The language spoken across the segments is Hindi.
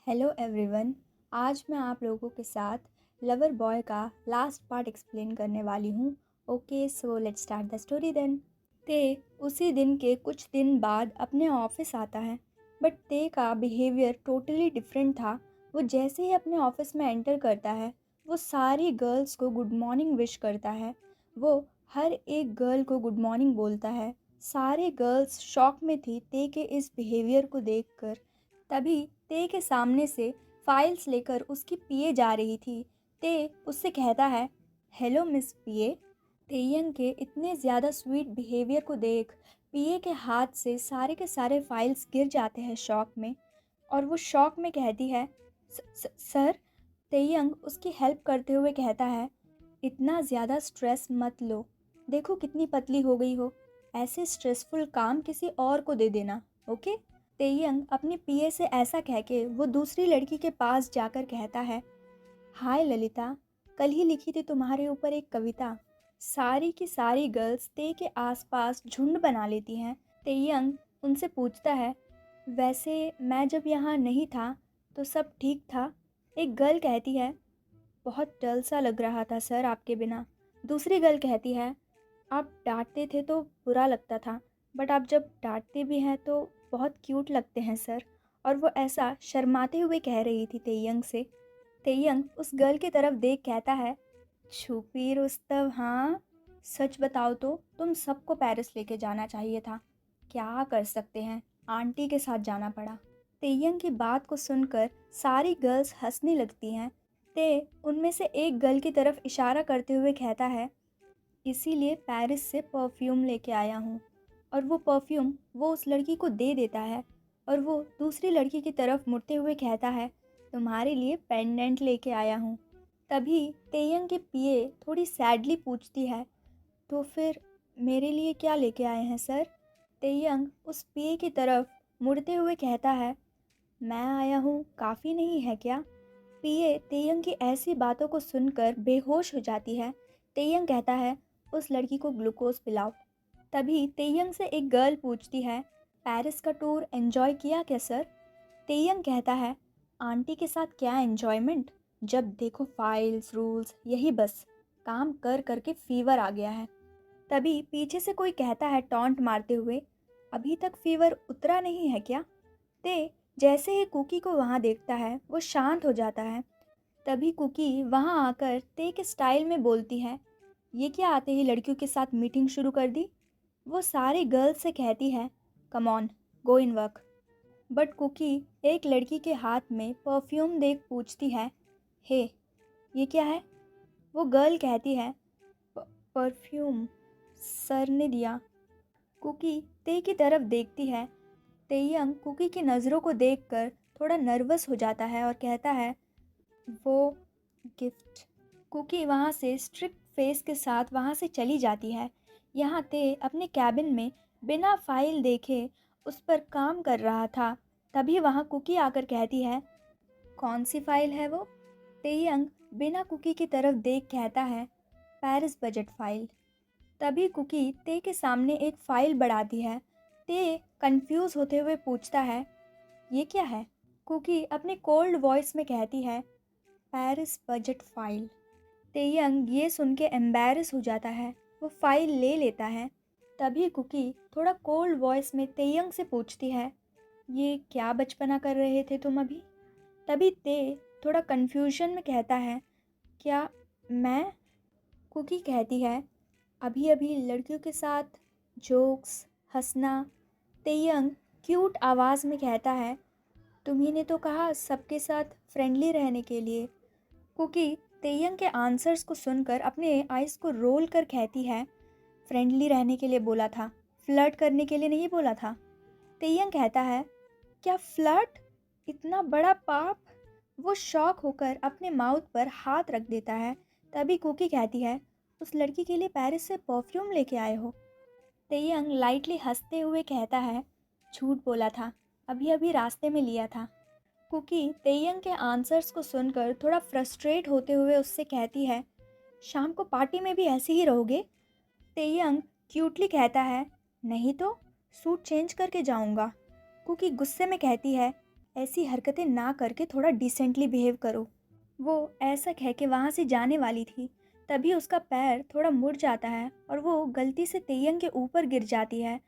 Hello everyone. आज मैं आप लोगों के साथ लवर बॉय का लास्ट पार्ट एक्सप्लेन करने वाली हूँ। Okay, so let's start the story then. ते उसी दिन के कुछ दिन बाद अपने ऑफिस आता है, बट ते का बिहेवियर टोटली डिफरेंट था। वो जैसे ही अपने ऑफिस में एंटर करता है, वो सारी गर्ल्स को गुड मॉर्निंग विश करता है। वो हर एक गर्ल को गुड मॉर्निंग बोलता है। सारे गर्ल्स शॉक में थी ते के इस बिहेवियर को देखकर। तभी ते के सामने से फाइल्स लेकर उसकी पीए जा रही थी। ते उससे कहता है, हेलो मिस पीए। तेयंग के इतने ज़्यादा स्वीट बिहेवियर को देख पीए के हाथ से सारे के सारे फाइल्स गिर जाते हैं शॉक में। और वो शॉक में कहती है, सर। तेयंग उसकी हेल्प करते हुए कहता है, इतना ज़्यादा स्ट्रेस मत लो। देखो कितनी पतली हो गई हो। ऐसे स्ट्रेसफुल काम किसी और को दे देना, ओके। तेयंग अपनी पीए से ऐसा कह के वो दूसरी लड़की के पास जाकर कहता है, हाय ललिता, कल ही लिखी थी तुम्हारे ऊपर एक कविता। सारी की सारी गर्ल्स ते के आसपास झुंड बना लेती हैं। तेयंग उनसे पूछता है, वैसे मैं जब यहाँ नहीं था तो सब ठीक था। एक गर्ल कहती है, बहुत डल सा लग रहा था सर आपके बिना। दूसरी गर्ल कहती है, आप डांटते थे तो बुरा लगता था, बट आप जब डांटते भी हैं तो बहुत क्यूट लगते हैं सर। और वो ऐसा शर्माते हुए कह रही थी तेयंग से। तेयंग उस गर्ल की तरफ देख कहता है, छुपी रुस्तव हाँ। सच बताओ तो तुम सबको पेरिस लेके जाना चाहिए था। क्या कर सकते हैं, आंटी के साथ जाना पड़ा। तेयंग की बात को सुनकर सारी गर्ल्स हंसने लगती हैं। ते उनमें से एक गर्ल की तरफ इशारा करते हुए कहता है, इसीलिए पेरिस से परफ्यूम लेके आया हूँ। और वो परफ्यूम वो उस लड़की को दे देता है। और वो दूसरी लड़की की तरफ मुड़ते हुए कहता है, तुम्हारे लिए पेंडेंट लेके आया हूँ। तभी तेयंग की पीए थोड़ी सैडली पूछती है, तो फिर मेरे लिए क्या लेके आए हैं सर। तेयंग उस पीए की तरफ मुड़ते हुए कहता है, मैं आया हूँ काफ़ी नहीं है क्या। पीए तेयंग की ऐसी बातों को सुनकर बेहोश हो जाती है। तेयंग कहता है, उस लड़की को ग्लूकोज पिलाओ। तभी तेयंग से एक गर्ल पूछती है, पेरिस का टूर एंजॉय किया क्या सर। तेयंग कहता है, आंटी के साथ क्या एंजॉयमेंट, जब देखो फाइल्स रूल्स यही बस। काम कर करके फीवर आ गया है। तभी पीछे से कोई कहता है टॉन्ट मारते हुए, अभी तक फीवर उतरा नहीं है क्या। ते जैसे ही कुकी को वहाँ देखता है वो शांत हो जाता है। तभी कुकी वहाँ आकर ते के स्टाइल में बोलती है, ये क्या आते ही लड़कियों के साथ मीटिंग शुरू कर दी। वो सारी गर्ल्स से कहती है, come on, go in work. But Cookie एक लड़की के हाथ में परफ्यूम देख पूछती है, हे ये क्या है। वो गर्ल कहती है, परफ्यूम सर ने दिया। कुकी ते की तरफ देखती है। तेयंग कुकी की नज़रों को देखकर थोड़ा नर्वस हो जाता है और कहता है, वो गिफ्ट। कुकी वहाँ से स्ट्रिक्ट फेस के साथ वहाँ से चली जाती है। यहाँ ते अपने कैबिन में बिना फाइल देखे उस पर काम कर रहा था। तभी वहाँ कुकी आकर कहती है, कौन सी फाइल है वो। तेयंग बिना कुकी की तरफ देख कहता है, पेरिस बजट फाइल। तभी कुकी ते के सामने एक फाइल बढ़ाती है। ते कंफ्यूज होते हुए पूछता है, ये क्या है। कुकी अपने कोल्ड वॉइस में कहती है, पेरिस बजट फाइल। तेयंग ये सुन के एम्बैरस हो जाता है। वो फाइल ले लेता है। तभी कुकी थोड़ा कोल्ड वॉइस में तेयंग से पूछती है, ये क्या बचपना कर रहे थे तुम अभी। तभी ते थोड़ा कन्फ्यूजन में कहता है, क्या मैं। कुकी कहती है, अभी अभी लड़कियों के साथ जोक्स हंसना। तेयंग क्यूट आवाज़ में कहता है, तुम्ही ने तो कहा सबके साथ फ्रेंडली रहने के लिए। कुकी तेयंग के आंसर्स को सुनकर अपने आइज़ को रोल कर कहती है, फ्रेंडली रहने के लिए बोला था, फ्लर्ट करने के लिए नहीं बोला था। तेयंग कहता है, क्या फ्लर्ट, इतना बड़ा पाप। वो शॉक होकर अपने माउथ पर हाथ रख देता है। तभी कुकी कहती है, उस लड़की के लिए पेरिस से परफ्यूम लेके आए हो। तेयंग लाइटली हंसते हुए कहता है, झूठ बोला था, अभी अभी रास्ते में लिया था। कुकी तेयंग के आंसर्स को सुनकर थोड़ा फ्रस्ट्रेट होते हुए उससे कहती है, शाम को पार्टी में भी ऐसे ही रहोगे। तेयंग क्यूटली कहता है, नहीं तो सूट चेंज करके जाऊंगा। कुकी गुस्से में कहती है, ऐसी हरकतें ना करके थोड़ा डिसेंटली बिहेव करो। वो ऐसा कह के वहाँ से जाने वाली थी, तभी उसका पैर थोड़ा मुड़ जाता है और वो गलती से तेयंग के ऊपर गिर जाती है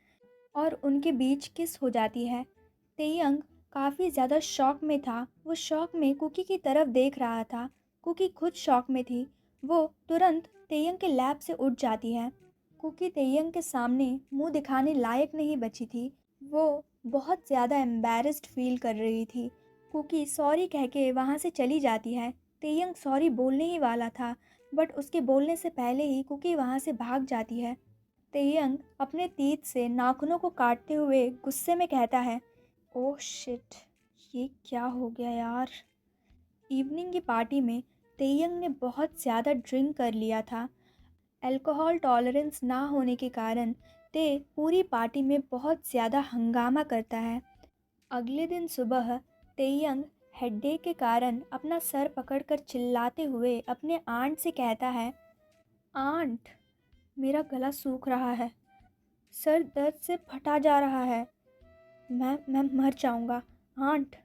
और उनके बीच किस हो जाती है। तेयंग काफ़ी ज़्यादा शॉक में था। वो शॉक में कुकी की तरफ देख रहा था। कुकी खुद शॉक में थी। वो तुरंत तेयंग के लैब से उठ जाती है। कुकी तेयंग के सामने मुंह दिखाने लायक नहीं बची थी। वो बहुत ज़्यादा एम्बैरेस्ड फील कर रही थी। कुकी सॉरी कह के वहाँ से चली जाती है। तेयंग सॉरी बोलने ही वाला था, बट उसके बोलने से पहले ही कुकी वहाँ से भाग जाती है। तेयंग अपने तीत से नाखूनों को काटते हुए गुस्से में कहता है, ओह शिट, ये क्या हो गया यार। इवनिंग की पार्टी में तेयंग ने बहुत ज़्यादा ड्रिंक कर लिया था। अल्कोहल टॉलरेंस ना होने के कारण ते पूरी पार्टी में बहुत ज़्यादा हंगामा करता है। अगले दिन सुबह तेयंग हेडेक के कारण अपना सर पकड़कर चिल्लाते हुए अपने आंट से कहता है, आंट, मेरा गला सूख रहा है, सर दर्द से फटा जा रहा है, मैं मर जाऊंगा आंट।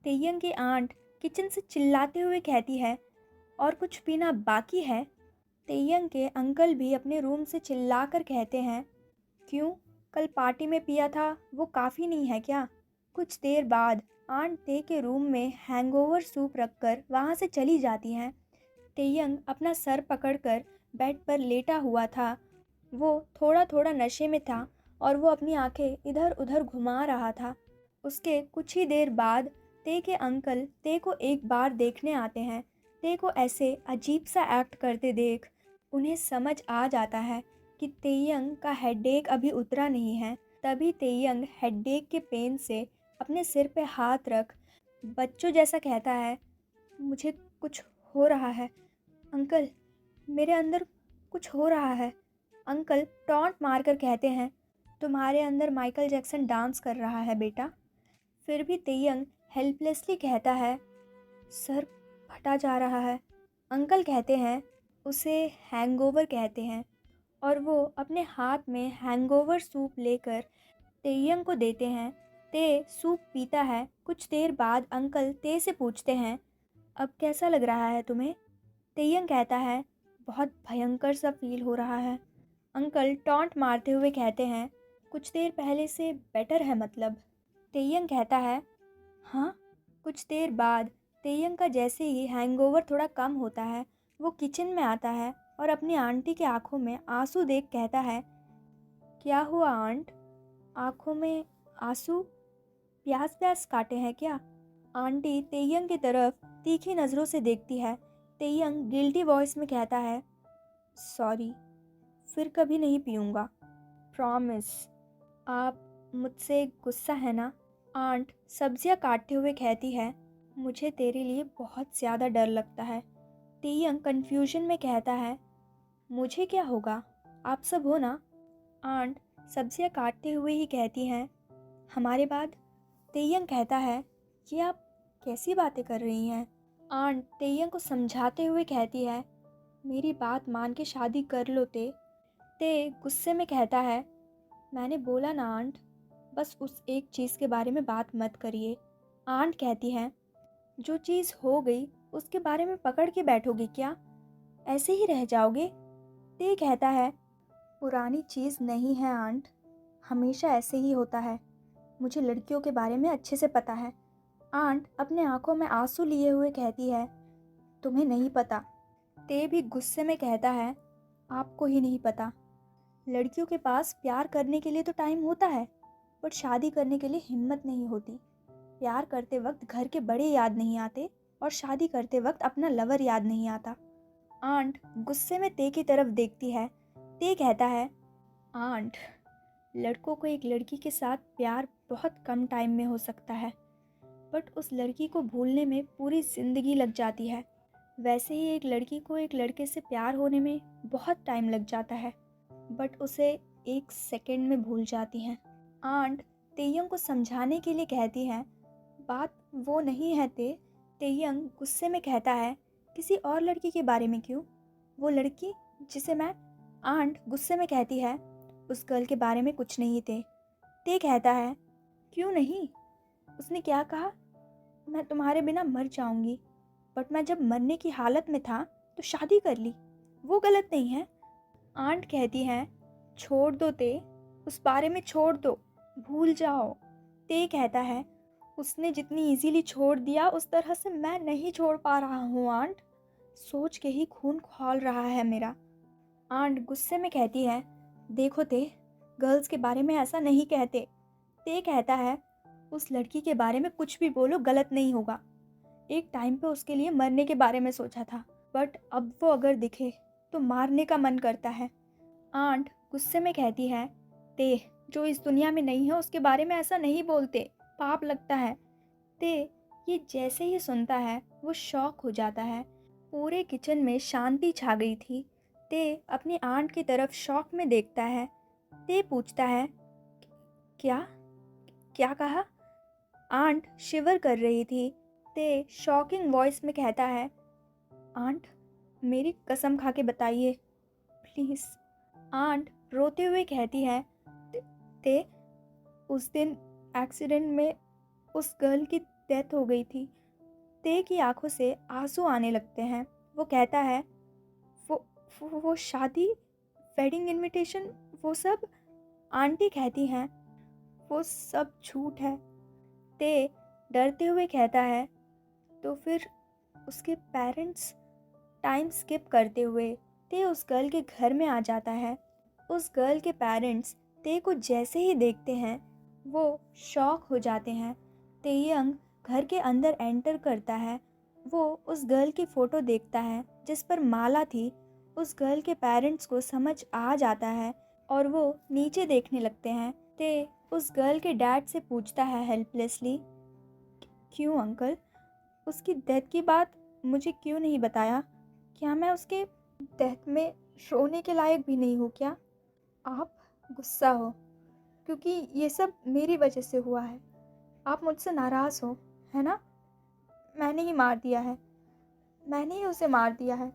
तेयंग की आंट किचन से चिल्लाते हुए कहती है, और कुछ पीना बाकी है। तेयंग के अंकल भी अपने रूम से चिल्लाकर कहते हैं, क्यों, कल पार्टी में पिया था वो काफ़ी नहीं है क्या। कुछ देर बाद आंट ते के रूम में हैंगओवर सूप रखकर वहाँ से चली जाती हैं। तेयंग अपना सर पकड़कर बेड पर लेटा हुआ था। वो थोड़ा थोड़ा नशे में था और वो अपनी आंखें इधर उधर घुमा रहा था। उसके कुछ ही देर बाद ते के अंकल ते को एक बार देखने आते हैं। ते को ऐसे अजीब सा एक्ट करते देख उन्हें समझ आ जाता है कि तेयंग का हेडेक अभी उतरा नहीं है। तभी तेयंग हेडेक के पेन से अपने सिर पे हाथ रख बच्चों जैसा कहता है, मुझे कुछ हो रहा है अंकल, मेरे अंदर कुछ हो रहा है। अंकल टॉन्ट मारकर कहते हैं, तुम्हारे अंदर माइकल जैक्सन डांस कर रहा है बेटा। फिर भी तेयंग हेल्पलेसली कहता है, सर फटा जा रहा है। अंकल कहते हैं, उसे हैंगओवर कहते हैं, और वो अपने हाथ में हैंगओवर सूप लेकर तेयंग को देते हैं। ते सूप पीता है। कुछ देर बाद अंकल ते से पूछते हैं, अब कैसा लग रहा है तुम्हें। तेयंग कहता है, बहुत भयंकर सा फील हो रहा है। अंकल टॉन्ट मारते हुए कहते हैं, कुछ देर पहले से बेटर है मतलब। तेयंग कहता है, हाँ। कुछ देर बाद तेयंग का जैसे ही हैंगओवर थोड़ा कम होता है, वो किचन में आता है और अपनी आंटी की आंखों में आंसू देख कहता है, क्या हुआ आंट, आंखों में आंसू, प्यास प्यास काटे हैं क्या। आंटी तेयंग की तरफ तीखी नज़रों से देखती है। तेयंग गिल्टी वॉइस में कहता है, सॉरी, फिर कभी नहीं पीऊँगा, प्रॉमिस। आप मुझसे गुस्सा है ना। आंट सब्जियां काटते हुए कहती है, मुझे तेरे लिए बहुत ज़्यादा डर लगता है। तेयंग कन्फ्यूजन में कहता है, मुझे क्या होगा, आप सब हो ना। आंट सब्जियां काटते हुए ही कहती हैं, हमारे बाद। तेयंग कहता है, ये आप कैसी बातें कर रही हैं। आंट तेयंग को समझाते हुए कहती है, मेरी बात मान के शादी कर लो ते गुस्से में कहता है, मैंने बोला ना आंट, बस उस एक चीज़ के बारे में बात मत करिए। आंट कहती है, जो चीज़ हो गई उसके बारे में पकड़ के बैठोगे क्या, ऐसे ही रह जाओगे। ते कहता है, पुरानी चीज़ नहीं है आंट, हमेशा ऐसे ही होता है, मुझे लड़कियों के बारे में अच्छे से पता है। आंट अपने आंखों में आंसू लिए हुए कहती है, तुम्हें नहीं पता। ते भी गुस्से में कहता है, आपको ही नहीं पता, लड़कियों के पास प्यार करने के लिए तो टाइम होता है, बट शादी करने के लिए हिम्मत नहीं होती। प्यार करते वक्त घर के बड़े याद नहीं आते और शादी करते वक्त अपना लवर याद नहीं आता। आंट गुस्से में ते की तरफ देखती है। ते कहता है, आंट, लड़कों को एक लड़की के साथ प्यार बहुत कम टाइम में हो सकता है, बट उस लड़की को भूलने में पूरी ज़िंदगी लग जाती है। वैसे ही एक लड़की को एक लड़के से प्यार होने में बहुत टाइम लग जाता है, बट उसे एक सेकंड में भूल जाती हैं। आंट तेयंग को समझाने के लिए कहती हैं, बात वो नहीं है तेयंग गुस्से में कहता है, किसी और लड़की के बारे में क्यों, वो लड़की जिसे मैं। आंट गुस्से में कहती है, उस गर्ल के बारे में कुछ नहीं ते कहता है, क्यों नहीं, उसने क्या कहा, मैं तुम्हारे बिना मर जाऊंगी, बट मैं जब मरने की हालत में था तो शादी कर ली, वो गलत नहीं है। आंट कहती हैं, छोड़ दो ते, उस बारे में छोड़ दो, भूल जाओ। ते कहता है, उसने जितनी इजीली छोड़ दिया उस तरह से मैं नहीं छोड़ पा रहा हूँ आंट, सोच के ही खून खौल रहा है मेरा। आंट गुस्से में कहती है, देखो ते, गर्ल्स के बारे में ऐसा नहीं कहते। ते कहता है, उस लड़की के बारे में कुछ भी बोलो गलत नहीं होगा। एक टाइम पे उसके लिए मरने के बारे में सोचा था, बट अब वो अगर दिखे तो मारने का मन करता है। आंट गुस्से में कहती है, ते, जो इस दुनिया में नहीं है उसके बारे में ऐसा नहीं बोलते, पाप लगता है। ते ये जैसे ही सुनता है वो शॉक हो जाता है। पूरे किचन में शांति छा गई थी। ते अपनी आंट की तरफ शॉक में देखता है। ते पूछता है, क्या क्या कहा? आंट शिवर कर रही थी। ते शॉकिंग वॉइस में कहता है, आंट, मेरी कसम खा के बताइए प्लीज़। आंट रोते हुए कहती है, ते, उस दिन एक्सीडेंट में उस गर्ल की डेथ हो गई थी। ते की आंखों से आंसू आने लगते हैं। वो कहता है, वो शादी, वेडिंग इनविटेशन, वो सब। आंटी कहती हैं, वो सब झूठ है। ते डरते हुए कहता है, तो फिर उसके पेरेंट्स? टाइम स्किप करते हुए ते उस गर्ल के घर में आ जाता है। उस गर्ल के पेरेंट्स ते को जैसे ही देखते हैं वो शॉक हो जाते हैं। तेयंग घर के अंदर एंटर करता है। वो उस गर्ल की फ़ोटो देखता है जिस पर माला थी। उस गर्ल के पेरेंट्स को समझ आ जाता है और वो नीचे देखने लगते हैं। ते उस गर्ल के डैड से पूछता है हेल्पलेसली, क्यों अंकल, उसकी डेथ की बात मुझे क्यों नहीं बताया? क्या मैं उसके डेथ में रोने के लायक भी नहीं हूँ क्या? आप गुस्सा हो क्योंकि ये सब मेरी वजह से हुआ है। आप मुझसे नाराज़ हो, है ना? मैंने ही मार दिया है, मैंने ही उसे मार दिया है।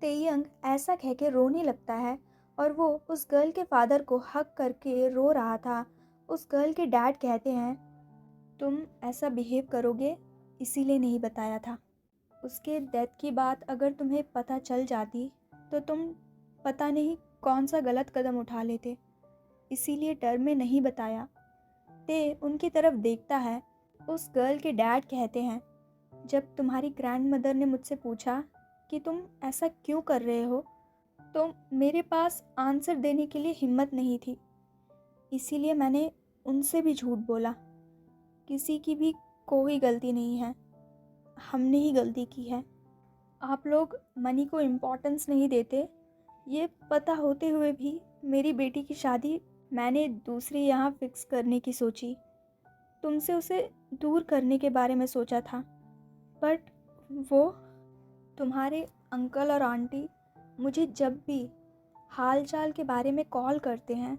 तेयंग ऐसा कह के रोने लगता है और वो उस गर्ल के फादर को हक करके रो रहा था। उस गर्ल के डैड कहते हैं, तुम ऐसा बिहेव करोगे इसीलिए नहीं बताया था। उसके डेथ की बात अगर तुम्हें पता चल जाती तो तुम पता नहीं कौन सा गलत कदम उठा लेते, इसीलिए डर में नहीं बताया। ते उनकी तरफ देखता है। उस गर्ल के डैड कहते हैं, जब तुम्हारी ग्रैंडमदर ने मुझसे पूछा कि तुम ऐसा क्यों कर रहे हो तो मेरे पास आंसर देने के लिए हिम्मत नहीं थी, इसीलिए मैंने उनसे भी झूठ बोला। किसी की भी कोई गलती नहीं है, हमने ही गलती की है। आप लोग मनी को इम्पोर्टेंस नहीं देते, ये पता होते हुए भी मेरी बेटी की शादी मैंने दूसरी यहाँ फिक्स करने की सोची। तुमसे उसे दूर करने के बारे में सोचा था, बट वो तुम्हारे अंकल और आंटी मुझे जब भी हाल चाल के बारे में कॉल करते हैं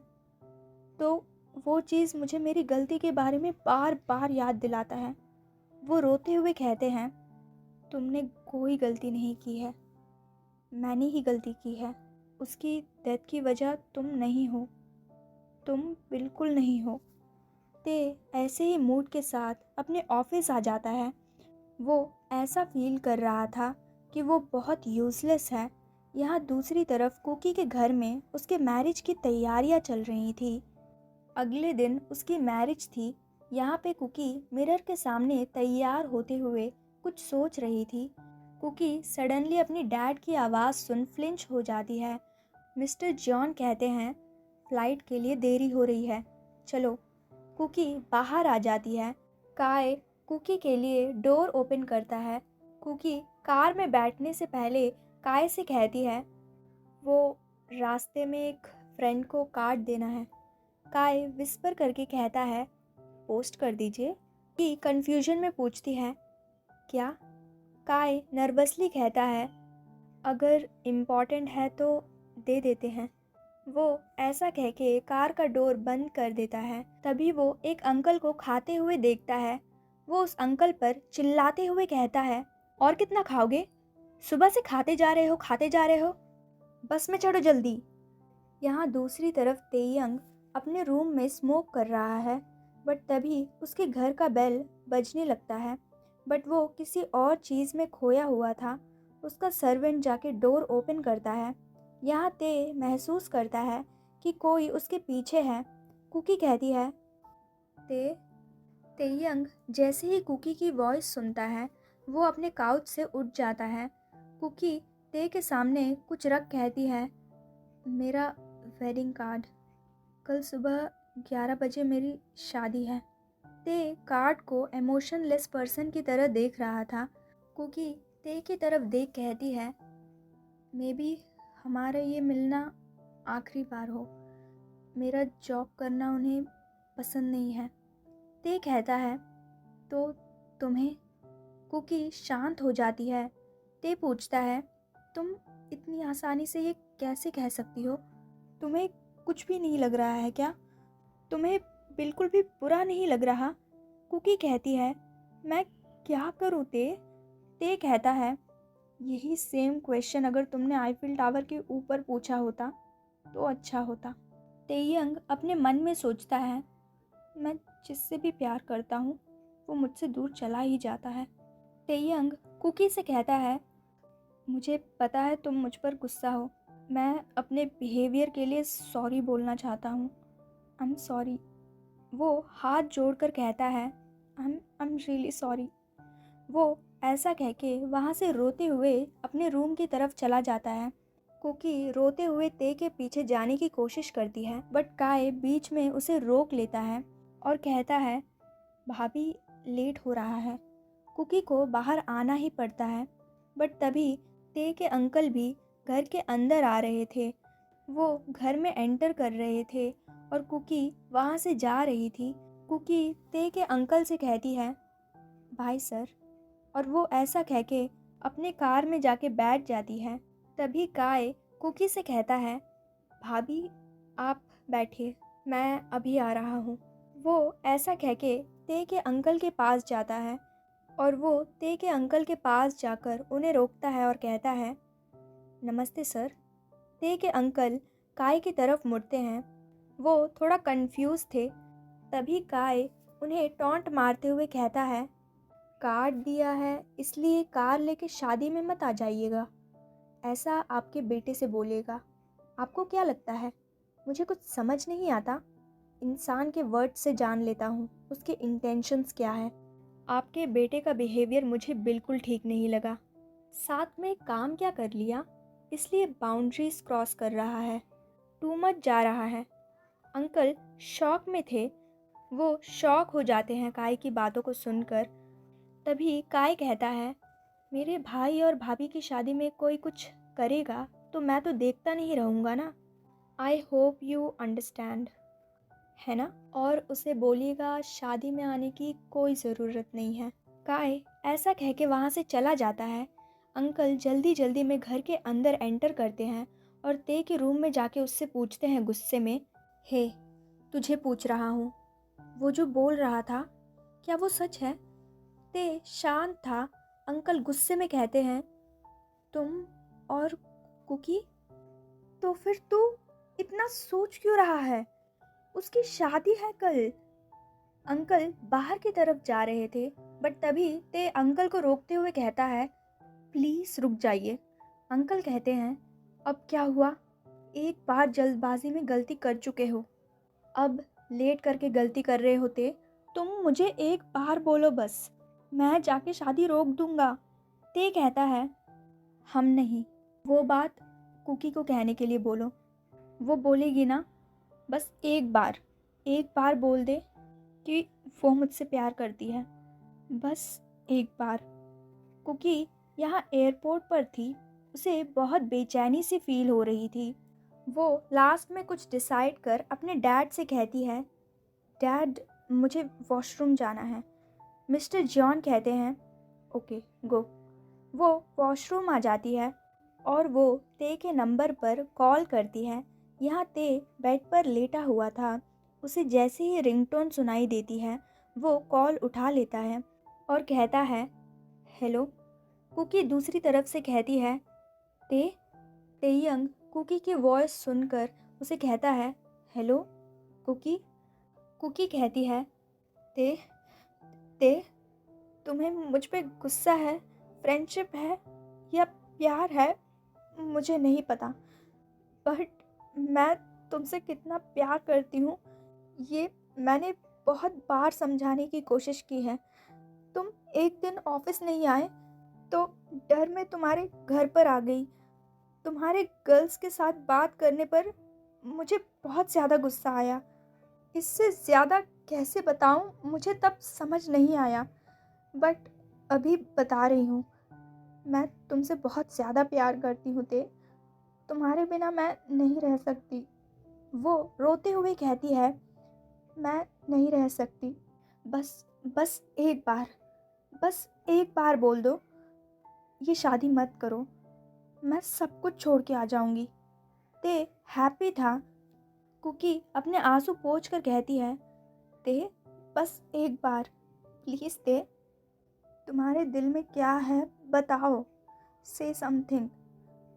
तो वो चीज़ मुझे मेरी गलती के बारे में बार बार याद दिलाता है। वो रोते हुए कहते हैं, तुमने कोई गलती नहीं की है, मैंने ही गलती की है। उसकी डेथ की वजह तुम नहीं हो, तुम बिल्कुल नहीं हो। ते ऐसे ही मूड के साथ अपने ऑफिस आ जाता है। वो ऐसा फील कर रहा था कि वो बहुत यूज़लेस है। यहाँ दूसरी तरफ कुकी के घर में उसके मैरिज की तैयारियाँ चल रही थी। अगले दिन उसकी मैरिज थी। यहाँ पे कुकी मिरर के सामने तैयार होते हुए कुछ सोच रही थी। कुकी सडनली अपनी डैड की आवाज़ सुन फ्लिंच हो जाती है। मिस्टर जॉन कहते हैं, फ्लाइट के लिए देरी हो रही है, चलो। कुकी बाहर आ जाती है। काय कुकी के लिए डोर ओपन करता है। कुकी कार में बैठने से पहले काय से कहती है, वो रास्ते में एक फ्रेंड को कार्ड देना है। काय विस्पर करके कहता है, पोस्ट कर दीजिए। कि कंफ्यूजन में पूछती है, क्या? काय नर्वसली कहता है, अगर इम्पॉर्टेंट है तो दे देते हैं। वो ऐसा कह के कार का डोर बंद कर देता है। तभी वो एक अंकल को खाते हुए देखता है। वो उस अंकल पर चिल्लाते हुए कहता है, और कितना खाओगे? सुबह से खाते जा रहे हो, खाते जा रहे हो, बस में चढ़ो जल्दी। यहाँ दूसरी तरफ तेयंग अपने रूम में स्मोक कर रहा है, बट तभी उसके घर का बेल बजने लगता है। बट वो किसी और चीज़ में खोया हुआ था। उसका सर्वेंट जाके डोर ओपन करता है। यहाँ ते महसूस करता है कि कोई उसके पीछे है। कुकी कहती है, ते तेयंग जैसे ही कुकी की वॉइस सुनता है वो अपने काउच से उठ जाता है। कुकी ते के सामने कुछ रख कहती है, मेरा वेडिंग कार्ड, कल सुबह 11 बजे मेरी शादी है। ते कार्ड को इमोशनलेस पर्सन की तरह देख रहा था। कुकी ते की तरफ देख कहती है, मे बी हमारा ये मिलना आखिरी बार हो। मेरा जॉब करना उन्हें पसंद नहीं है। ते कहता है, तो तुम्हें? कुकी शांत हो जाती है। ते पूछता है, तुम इतनी आसानी से ये कैसे कह सकती हो? तुम्हें कुछ भी नहीं लग रहा है क्या? तुम्हें बिल्कुल भी बुरा नहीं लग रहा? कुकी कहती है, मैं क्या करूँ ते? ते कहता है, यही सेम क्वेश्चन अगर तुमने आईफिल टावर के ऊपर पूछा होता तो अच्छा होता। तेयंग अपने मन में सोचता है, मैं जिससे भी प्यार करता हूँ वो मुझसे दूर चला ही जाता है। तेयंग कुकी से कहता है, मुझे पता है तुम मुझ पर गुस्सा हो। मैं अपने बिहेवियर के लिए सॉरी बोलना चाहता हूँ। आई एम सॉरी। वो हाथ जोड़कर कहता है, आई एम रियली सॉरी। वो ऐसा कह के वहाँ से रोते हुए अपने रूम की तरफ चला जाता है। कुकी रोते हुए ते के पीछे जाने की कोशिश करती है, बट काय बीच में उसे रोक लेता है और कहता है, भाभी लेट हो रहा है। कुकी को बाहर आना ही पड़ता है, बट तभी ते के अंकल भी घर के अंदर आ रहे थे। वो घर में एंटर कर रहे थे और कुकी वहाँ से जा रही थी। कुकी ते के अंकल से कहती है, बाय सर, और वो ऐसा कह के अपने कार में जाके बैठ जाती है। तभी काय कुकी से कहता है, भाभी आप बैठिए, मैं अभी आ रहा हूँ। वो ऐसा कह के ते के अंकल के पास जाता है और वो ते के अंकल के पास जाकर उन्हें रोकता है और कहता है, नमस्ते सर। ते के अंकल काय की तरफ मुड़ते हैं। वो थोड़ा कंफ्यूज थे। तभी काय उन्हें टॉन्ट मारते हुए कहता है, कार्ड दिया है इसलिए कार लेके शादी में मत आ जाइएगा। ऐसा आपके बेटे से बोलेगा। आपको क्या लगता है मुझे कुछ समझ नहीं आता? इंसान के वर्ड से जान लेता हूँ उसके इंटेंशंस क्या है। आपके बेटे का बिहेवियर मुझे बिल्कुल ठीक नहीं लगा। साथ में काम क्या कर लिया, इसलिए बाउंड्रीज क्रॉस कर रहा है, टू मच जा रहा है। अंकल शॉक में थे। वो शॉक हो जाते हैं काय की बातों को सुनकर। तभी काय कहता है, मेरे भाई और भाभी की शादी में कोई कुछ करेगा तो मैं तो देखता नहीं रहूँगा ना। आई होप यू अंडरस्टैंड, है ना? और उसे बोलिएगा शादी में आने की कोई ज़रूरत नहीं है। काय ऐसा कह के वहाँ से चला जाता है। अंकल जल्दी जल्दी में घर के अंदर एंटर करते हैं और ते के रूम में जाके उससे पूछते हैं गुस्से में, हे तुझे पूछ रहा हूँ, वो जो बोल रहा था क्या वो सच है? ते शांत था। अंकल गुस्से में कहते हैं, तुम और कुकी? तो फिर तू इतना सोच क्यों रहा है? उसकी शादी है कल। अंकल बाहर की तरफ जा रहे थे, बट तभी ते अंकल को रोकते हुए कहता है, प्लीज रुक जाइए। अंकल कहते हैं, अब क्या हुआ? एक बार जल्दबाजी में गलती कर चुके हो, अब लेट करके गलती कर रहे होते। तुम मुझे एक बार बोलो बस, मैं जाके शादी रोक दूंगा। ते कहता है, हम नहीं, वो बात कुकी को कहने के लिए बोलो। वो बोलेगी ना, बस एक बार बोल दे कि वो मुझसे प्यार करती है, बस एक बार। कुकी यहाँ एयरपोर्ट पर थी। उसे बहुत बेचैनी सी फील हो रही थी। वो लास्ट में कुछ डिसाइड कर अपने डैड से कहती है, डैड मुझे वॉशरूम जाना है। मिस्टर जॉन कहते हैं, ओके गो। वो वॉशरूम आ जाती है और वो ते के नंबर पर कॉल करती है। यहाँ ते बेड पर लेटा हुआ था। उसे जैसे ही रिंगटोन सुनाई देती है वो कॉल उठा लेता है और कहता है, हेलो। कुकी दूसरी तरफ से कहती है, ते। तेयंग कुकी की वॉइस सुनकर उसे कहता है, हेलो कुकी। कुकी कहती है, ते ते तुम्हें मुझ पे गुस्सा है, फ्रेंडशिप है या प्यार है, मुझे नहीं पता, बट मैं तुमसे कितना प्यार करती हूँ ये मैंने बहुत बार समझाने की कोशिश की है। तुम एक दिन ऑफिस नहीं आए तो डर में तुम्हारे घर पर आ गई। तुम्हारे गर्ल्स के साथ बात करने पर मुझे बहुत ज़्यादा गुस्सा आया। इससे ज़्यादा कैसे बताऊँ मुझे तब समझ नहीं आया, बट अभी बता रही हूँ। मैं तुमसे बहुत ज़्यादा प्यार करती हूँ ते। तुम्हारे बिना मैं नहीं रह सकती। वो रोते हुए कहती है, मैं नहीं रह सकती। बस बस एक बार, बस एक बार बोल दो, ये शादी मत करो, मैं सब कुछ छोड़ के आ जाऊंगी। ते हैप्पी था। कुकी अपने आंसू पोंछ कर कहती है, ते बस एक बार, प्लीज़ ते, तुम्हारे दिल में क्या है बताओ, से समथिंग।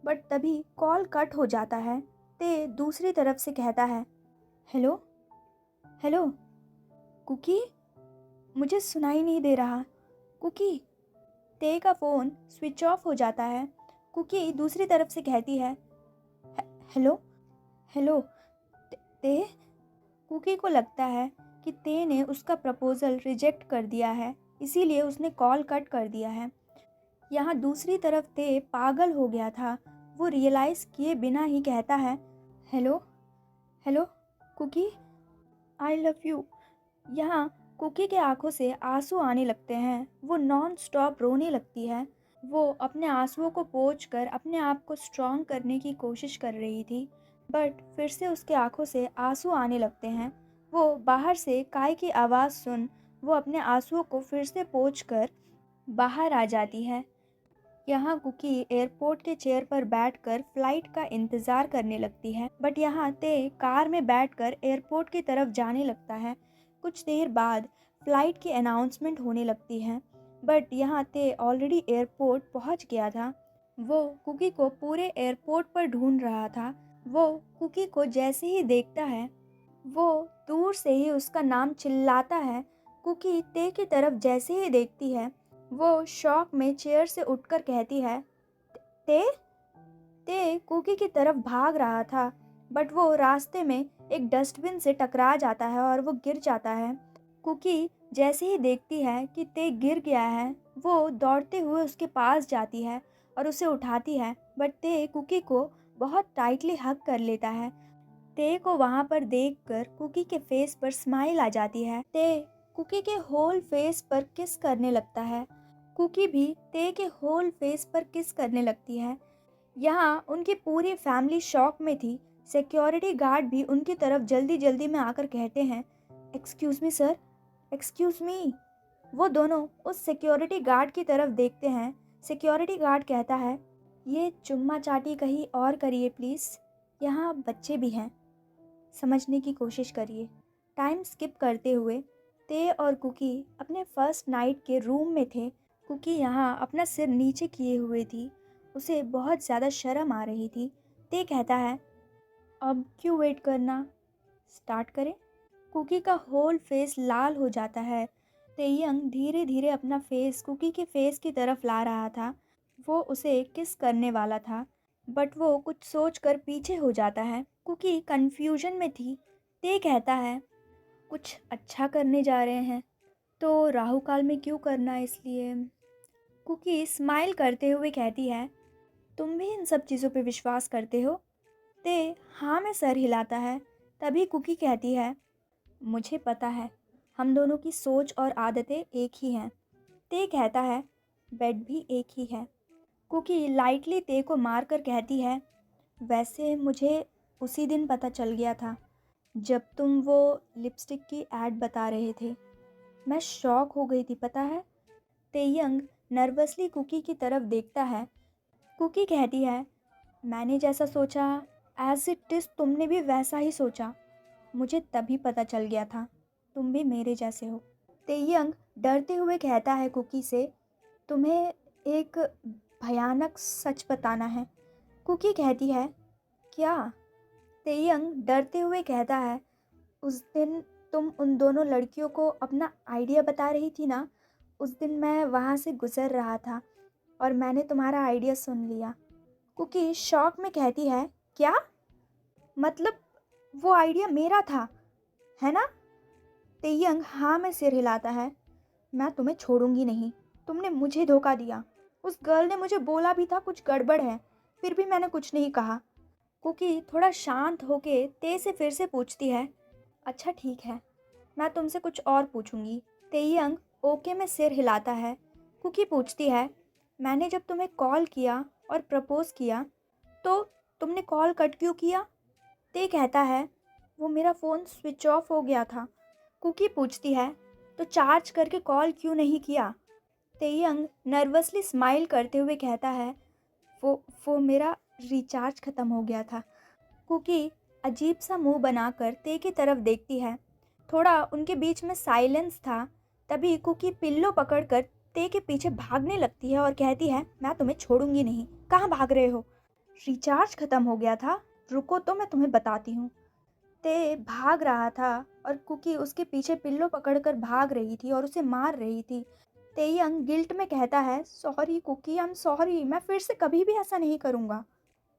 बट तभी कॉल कट हो जाता है। ते दूसरी तरफ से कहता है, हेलो हेलो कुकी, मुझे सुनाई नहीं दे रहा। कुकी। ते का फ़ोन स्विच ऑफ हो जाता है। कुकी दूसरी तरफ से कहती है, हेलो हेलो ते। कुकी को लगता है कि ते ने उसका प्रपोज़ल रिजेक्ट कर दिया है, इसीलिए उसने कॉल कट कर दिया है। यहाँ दूसरी तरफ ते पागल हो गया था। वो रियलाइज़ किए बिना ही कहता है, hello hello Cookie, I love you. यहाँ कुकी के आंखों से आंसू आने लगते हैं। वो नॉन स्टॉप रोने लगती है। वो अपने आंसुओं को पोंछकर अपने आप को स्ट्रॉन्ग करने की कोशिश कर रही थी, बट फिर से उसके आंखों से आंसू आने लगते हैं। वो बाहर से काय की आवाज़ सुन वो अपने आंसुओं को फिर से पोंछकर बाहर आ जाती है। यहाँ कुकी एयरपोर्ट के चेयर पर बैठकर फ्लाइट का इंतज़ार करने लगती है, बट यहाँ ते कार में बैठकर एयरपोर्ट की तरफ जाने लगता है। कुछ देर बाद फ्लाइट की अनाउंसमेंट होने लगती है, बट यहाँ ते ऑलरेडी एयरपोर्ट पहुँच गया था। वो कुकी को पूरे एयरपोर्ट पर ढूंढ रहा था। वो कुकी को जैसे ही देखता है, वो दूर से ही उसका नाम चिल्लाता है। कुकी ते की तरफ जैसे ही देखती है, वो शॉक में चेयर से उठकर कहती है, ते। ते कुकी की तरफ भाग रहा था, बट वो रास्ते में एक डस्टबिन से टकरा जाता है और वो गिर जाता है। कुकी जैसे ही देखती है कि ते गिर गया है, वो दौड़ते हुए उसके पास जाती है और उसे उठाती है, बट ते कुकी को बहुत टाइटली हग कर लेता है। ते को वहाँ पर देखकर कुकी के फेस पर स्माइल आ जाती है। ते कुकी के होल फेस पर किस करने लगता है। कुकी भी ते के होल फेस पर किस करने लगती है। यहाँ उनकी पूरी फैमिली शॉक में थी। सिक्योरिटी गार्ड भी उनकी तरफ जल्दी जल्दी में आकर कहते हैं, excuse me sir, excuse me. वो दोनों उस सिक्योरिटी गार्ड की तरफ देखते हैं। सिक्योरिटी गार्ड कहता है, ये चुम्मा चाटी कहीं और करिए प्लीज़, यहाँ बच्चे भी हैं, समझने की कोशिश करिए। टाइम स्किप करते हुए ते और कुकी अपने फर्स्ट नाइट के रूम में थे। कुकी यहाँ अपना सिर नीचे किए हुए थी। उसे बहुत ज़्यादा शर्म आ रही थी। ते कहता है, अब क्यों वेट करना, स्टार्ट करें। कुकी का होल फेस लाल हो जाता है। तेयंग धीरे धीरे अपना फेस कुकी के फेस की तरफ ला रहा था। वो उसे किस करने वाला था, बट वो कुछ सोचकर पीछे हो जाता है। कुकी कंफ्यूजन में थी। ते कहता है, कुछ अच्छा करने जा रहे हैं तो राहु काल में क्यों करना, इसलिए। कुकी स्माइल करते हुए कहती है, तुम भी इन सब चीज़ों पे विश्वास करते हो। ते हाँ में सर हिलाता है। तभी कुकी कहती है, मुझे पता है हम दोनों की सोच और आदतें एक ही हैं। ते कहता है, बेड भी एक ही है। कुकी लाइटली ते को मार कर कहती है, वैसे मुझे उसी दिन पता चल गया था जब तुम वो लिपस्टिक की ऐड बता रहे थे। मैं शॉक हो गई थी, पता है। तेयंग नर्वसली कुकी की तरफ देखता है। कुकी कहती है, मैंने जैसा सोचा एज इट इज़ तुमने भी वैसा ही सोचा। मुझे तभी पता चल गया था तुम भी मेरे जैसे हो। तेयंग डरते हुए कहता है कुकी से, तुम्हें एक भयानक सच बताना है। कुकी कहती है, क्या। तेयंग डरते हुए कहता है, उस दिन तुम उन दोनों लड़कियों को अपना आइडिया बता रही थी ना, उस दिन मैं वहाँ से गुज़र रहा था और मैंने तुम्हारा आइडिया सुन लिया। कुकी शॉक में कहती है, क्या? मतलब वो आइडिया मेरा था, है ना? तेयंग हाँ में सिर हिलाता है। मैं तुम्हें छोड़ूंगी नहीं। तुमने मुझे धोखा दिया। उस गर्ल ने मुझे बोला भी था कुछ गड़बड़ है, फिर भी मैंने कुछ नहीं कहा। कुकी थोड़ा शांत होके ते से फिर से पूछती है, अच्छा ठीक है, मैं तुमसे कुछ और पूछूंगी। तेयंग ओके में सिर हिलाता है। कुकी पूछती है, मैंने जब तुम्हें कॉल किया और प्रपोज किया तो तुमने कॉल कट क्यों किया? ते कहता है, वो मेरा फ़ोन स्विच ऑफ हो गया था। कुकी पूछती है, तो चार्ज करके कॉल क्यों नहीं किया? तेयंग नर्वसली स्माइल करते हुए कहता है, वो मेरा रिचार्ज ख़त्म हो गया था। कुकी अजीब सा मुंह बनाकर ते की तरफ देखती है। थोड़ा उनके बीच में साइलेंस था। तभी कुकी पिल्लो पकड़कर ते के पीछे भागने लगती है और कहती है, मैं तुम्हें छोड़ूंगी नहीं। कहाँ भाग रहे हो? रिचार्ज खत्म हो गया था। रुको तो मैं तुम्हें बताती हूँ। ते भाग रहा था और कुकी उसके पीछे पिल्लो पकड़कर भाग रही थी और उसे मार रही थी। तेयंग गिल्ट में कहता है, sorry Cookie, I am sorry, मैं फिर से कभी भी ऐसा नहीं करूँगा।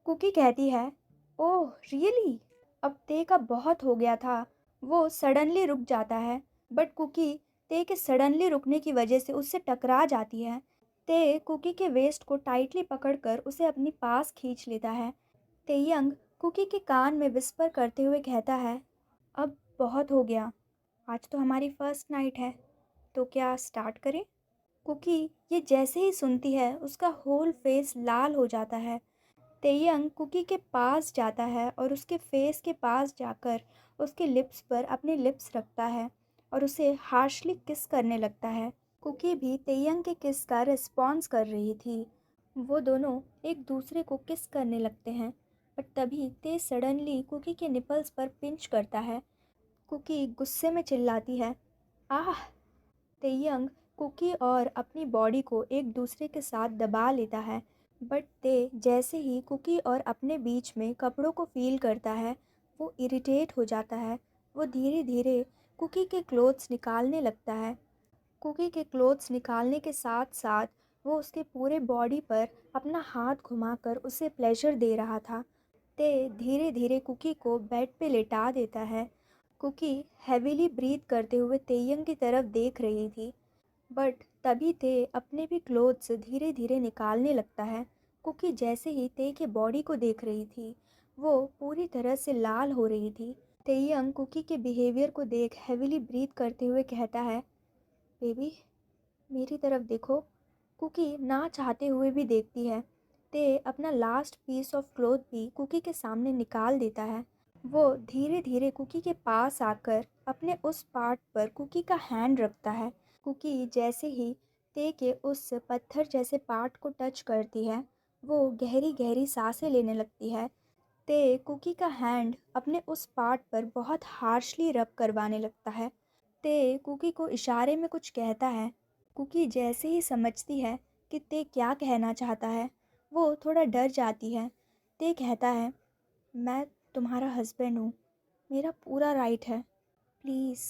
कुकी कहती है, ओह रियली? अब ते का बहुत हो गया था। वो सडनली रुक जाता है, बट कुकी ते के सडनली रुकने की वजह से उससे टकरा जाती है। ते कुकी के वेस्ट को टाइटली पकड़कर उसे अपनी पास खींच लेता है। तेयंग कुकी के कान में विस्पर करते हुए कहता है, अब बहुत हो गया। आज तो हमारी फर्स्ट नाइट है, तो क्या स्टार्ट करें? कुकी ये जैसे ही सुनती है उसका होल फेस लाल हो जाता है। तेयंग कुकी के पास जाता है और उसके फेस के पास जाकर उसके लिप्स पर अपने लिप्स रखता है और उसे हार्शली किस करने लगता है। कुकी भी तेयंग के किस का रिस्पॉन्स कर रही थी। वो दोनों एक दूसरे को किस करने लगते हैं, बट तभी ते सडनली कुकी के निपल्स पर पिंच करता है। कुकी गुस्से में चिल्लाती है, आह! तेयंग कुकी और अपनी बॉडी को एक दूसरे के साथ दबा लेता है, बट ते जैसे ही कुकी और अपने बीच में कपड़ों को फील करता है, वो इरिटेट हो जाता है। वो धीरे धीरे कुकी के क्लोथ्स निकालने लगता है। कुकी के क्लोथ्स निकालने के साथ साथ वो उसके पूरे बॉडी पर अपना हाथ घुमाकर उसे प्लेजर दे रहा था। ते धीरे धीरे कुकी को बेड पे लेटा देता है। कुकी हैवीली ब्रीथ करते हुए तेयंग की तरफ देख रही थी, बट तभी ते अपने भी क्लोथ्स धीरे धीरे निकालने लगता है। कुकी जैसे ही ते के बॉडी को देख रही थी, वो पूरी तरह से लाल हो रही थी। तेयंग कुकी के बिहेवियर को देख हैवीली ब्रीथ करते हुए कहता है, बेबी मेरी तरफ देखो। कुकी ना चाहते हुए भी देखती है। ते अपना लास्ट पीस ऑफ क्लोथ भी कुकी के सामने निकाल देता है। वो धीरे धीरे कुकी के पास आकर अपने उस पार्ट पर कुकी का हैंड रखता है। कुकी जैसे ही ते के उस पत्थर जैसे पार्ट को टच करती है, वो गहरी गहरी सांसें लेने लगती है। ते कुकी का हैंड अपने उस पार्ट पर बहुत हार्शली रब करवाने लगता है। ते कुकी को इशारे में कुछ कहता है। कुकी जैसे ही समझती है कि ते क्या कहना चाहता है, वो थोड़ा डर जाती है। ते कहता है, मैं तुम्हारा हस्बैंड हूँ, मेरा पूरा राइट है, प्लीज़।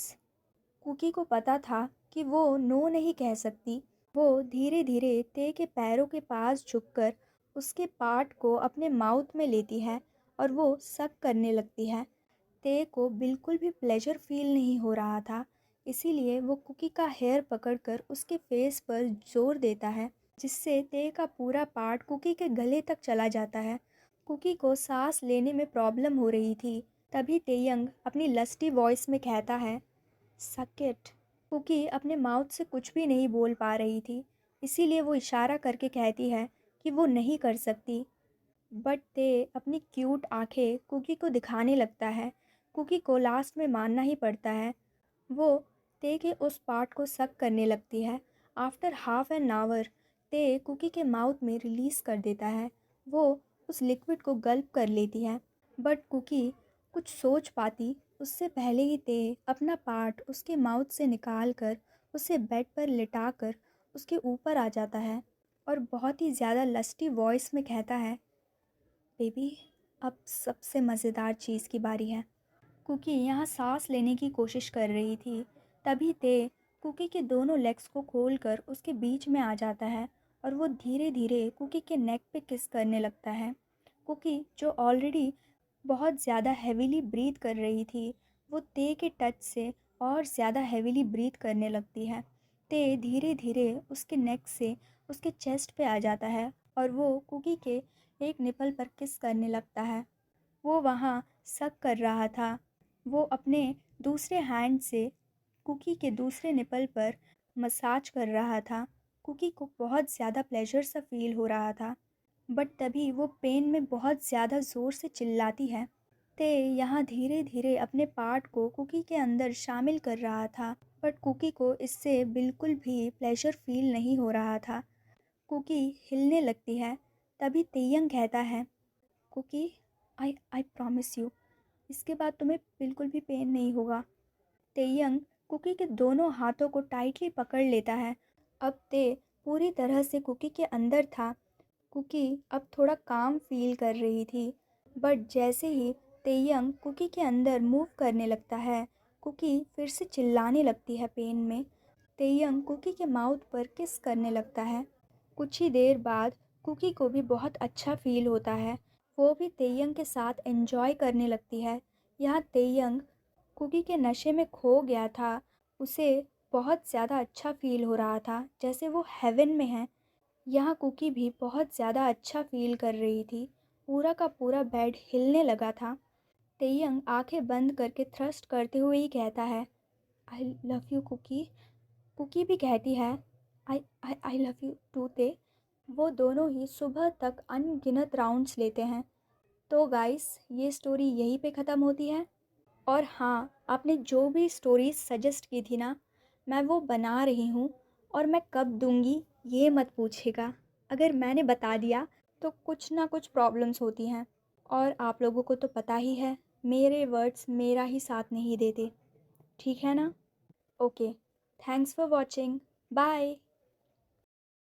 कुकी को पता था कि वो नो नहीं कह सकती। वो धीरे धीरे ते के पैरों के पास झुककर उसके पार्ट को अपने माउथ में लेती है और वो सक करने लगती है। ते को बिल्कुल भी प्लेजर फील नहीं हो रहा था, इसीलिए वो कुकी का हेयर पकड़कर उसके फेस पर जोर देता है, जिससे ते का पूरा पार्ट कुकी के गले तक चला जाता है। कुकी को सांस लेने में प्रॉब्लम हो रही थी। तभी तेयंग अपनी लस्टी वॉइस में कहता है, सक इट। कुकी अपने माउथ से कुछ भी नहीं बोल पा रही थी, इसीलिए वो इशारा करके कहती है कि वो नहीं कर सकती, बट ते अपनी क्यूट आंखें कुकी को दिखाने लगता है। कुकी को लास्ट में मानना ही पड़ता है। वो ते के उस पार्ट को सक करने लगती है। आफ्टर हाफ एन आवर ते कुकी के माउथ में रिलीज़ कर देता है। वो उस लिक्विड को गल्प कर लेती है, बट कुकी कुछ सोच पाती उससे पहले ही ते अपना पार्ट उसके माउथ से निकाल कर उसे बेड पर लिटाकर उसके ऊपर आ जाता है और बहुत ही ज़्यादा लस्टी वॉइस में कहता है, बेबी अब सबसे मज़ेदार चीज़ की बारी है। कुकी यहाँ सांस लेने की कोशिश कर रही थी। तभी ते कुकी के दोनों लेग्स को खोलकर उसके बीच में आ जाता है और वो धीरे धीरे कुकी के नेक पे किस करने लगता है। कुकी जो ऑलरेडी बहुत ज़्यादा हेविली ब्रीथ कर रही थी, वो ते के टच से और ज़्यादा हेविली ब्रीथ करने लगती है। ते धीरे धीरे उसके नेक से उसके चेस्ट पे आ जाता है और वो कुकी के एक निपल पर किस करने लगता है। वो वहाँ सक कर रहा था। वो अपने दूसरे हैंड से कुकी के दूसरे निपल पर मसाज कर रहा था। कुकी को बहुत ज़्यादा प्लेजर सा फील हो रहा था, बट तभी वो पेन में बहुत ज़्यादा ज़ोर से चिल्लाती है। ते यहाँ धीरे धीरे अपने पार्ट को कुकी के अंदर शामिल कर रहा था, बट कुकी को इससे बिल्कुल भी प्लेजर फील नहीं हो रहा था। कुकी हिलने लगती है। तभी तेयंग कहता है, Cookie, I I promise you, इसके बाद तुम्हें बिल्कुल भी पेन नहीं होगा। तेयंग कुकी के दोनों हाथों को टाइटली पकड़ लेता है। अब ते पूरी तरह से कुकी के अंदर था। कुकी अब थोड़ा काम फील कर रही थी, बट जैसे ही तेयंग कुकी के अंदर मूव करने लगता है, कुकी फिर से चिल्लाने लगती है पेन में। तेयंग कुकी के माउथ पर किस करने लगता है। कुछ ही देर बाद कुकी को भी बहुत अच्छा फील होता है। वो भी तेयंग के साथ एंजॉय करने लगती है। यहाँ तेयंग कुकी के नशे में खो गया था। उसे बहुत ज़्यादा अच्छा फील हो रहा था, जैसे वो हेवन में है। यहाँ कुकी भी बहुत ज़्यादा अच्छा फील कर रही थी। पूरा का पूरा बेड हिलने लगा था। तेयंग आंखें बंद करके थ्रस्ट करते हुए ही कहता है, I love you Cookie. Cookie भी कहती है, आई लव यू टू ते। वो दोनों ही सुबह तक अनगिनत राउंड्स लेते हैं। तो गाइस, ये स्टोरी यहीं पे ख़त्म होती है। और हाँ, आपने जो भी स्टोरीज सजेस्ट की थी ना, मैं वो बना रही हूँ। और मैं कब दूँगी ये मत पूछिएगा। अगर मैंने बता दिया तो कुछ ना कुछ प्रॉब्लम्स होती हैं, और आप लोगों को तो पता ही है, मेरे वर्ड्स मेरा ही साथ नहीं देते। ठीक है ना? Okay, thanks for watching. Bye.